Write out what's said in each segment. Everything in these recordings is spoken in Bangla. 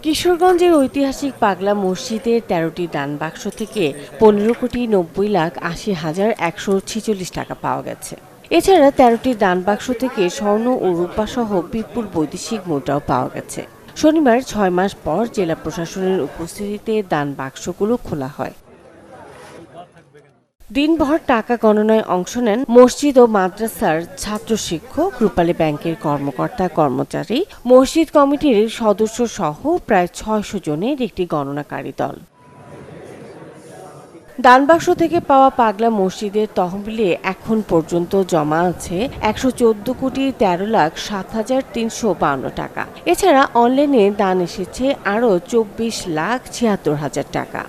কিশোরগঞ্জের ঐতিহাসিক পাগলা মসজিদের ১৩টি দান বাক্স থেকে ১৫,৯০,৮০,১৪৬ টাকা পাওয়া গেছে। এছাড়া ১৩টি দান বাক্স থেকে স্বর্ণ ও রূপা সহ বিপুল বৈদেশিক মুদ্রাও পাওয়া গেছে। শনিবার ৬ মাস পর জেলা প্রশাসনের উপস্থিতিতে দান বাক্সগুলো খোলা হয়। দিনভর টাকা গণনায় অংশ নেন মসজিদ ও মাদ্রাসার ছাত্র শিক্ষক, রূপালী ব্যাংকের কর্মকর্তা কর্মচারী, মসজিদ কমিটির সদস্য সহ প্রায় ৬০০ জনের একটি গণনাকারী দল। দানবাক্স থেকে পাওয়া পাগলা মসজিদের তহবিলে এখন পর্যন্ত জমা আছে ১১৪,১৩,০৭,৩৫২ টাকা। এছাড়া অনলাইনে দান এসেছে আরও ২৪,৭৬,০০০ টাকা।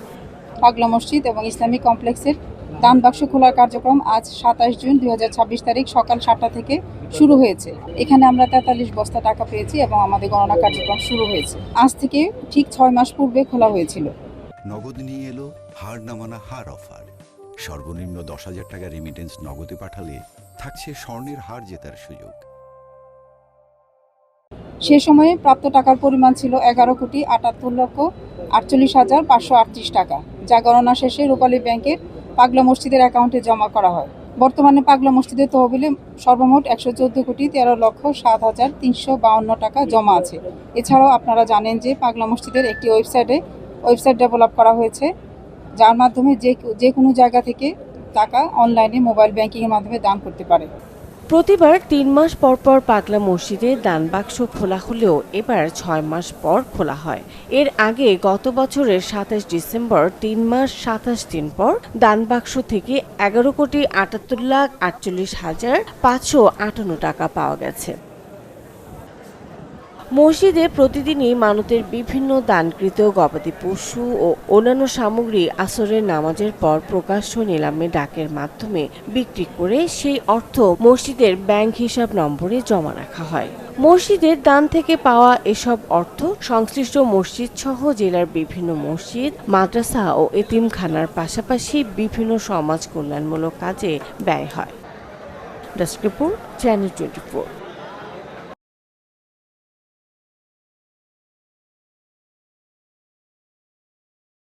পাগলা মসজিদ এবং ইসলামিক কমপ্লেক্সের দান বাক্স খোলার কার্যক্রম আজ ২৭ জুন ২০২৬ তারিখ সকাল ৭টা থেকে শুরু হয়েছে। এখানে আমরা ৪৩ বস্তা টাকা পেয়েছি এবং আমাদের গণনা কার্যক্রম শুরু হয়েছে। আজ থেকে ঠিক ৬ মাস পূর্বে খোলা হয়েছিল। নগদ নিয়ে এলো হার না মানা হার অফার। সর্বনিম্ন ১০,০০০ টাকা রেমিটেন্স নগদে পাঠালে থাকছে স্বর্ণের হার জেতার সুযোগ। সে সময়ে প্রাপ্ত টাকার পরিমাণ ছিল ১১,৭৮,৪৮,৫৩৮ টাকা, যা গণনা শেষে রূপালী ব্যাংকের পাগলা মসজিদের অ্যাকাউন্টে জমা করা হয়। বর্তমানে পাগলা মসজিদের তহবিলে সর্বমোট ১১৪,১৩,০৭,৩৫২ টাকা জমা আছে। এছাড়াও আপনারা জানেন যে পাগলা মসজিদের একটি ওয়েবসাইট ডেভেলপ করা হয়েছে, যার মাধ্যমে যে কোনো জায়গা থেকে টাকা অনলাইনে মোবাইল ব্যাংকিংয়ের মাধ্যমে দান করতে পারে। প্রতিবার ৩ মাস পর পর পাগলা মসজিদে দান বাক্স খোলা হলেও এবার ৬ মাস পর খোলা হয়। এর আগে গত বছরের ২৭ ডিসেম্বর ৩ মাস ২৭ দিন পর দান বাক্স থেকে ১১,৪৮,৪৮,৫৫৮ টাকা পাওয়া গেছে। মসজিদে প্রতিদিনই মানতের বিভিন্ন দানকৃত গবাদি পশু ও অন্যান্য সামগ্রী আসরের নামাজের পর প্রকাশ্য নিলামে ডাকের মাধ্যমে বিক্রি করে সেই অর্থ মসজিদের ব্যাংক হিসাব নম্বরে জমা রাখা হয়। মসজিদের দান থেকে পাওয়া এসব অর্থ সংশ্লিষ্ট মসজিদ সহ জেলার বিভিন্ন মসজিদ, মাদ্রাসা ও এতিমখানার পাশাপাশি বিভিন্ন সমাজ কল্যাণমূলক কাজে ব্যয় হয়। Desk report, channel 24।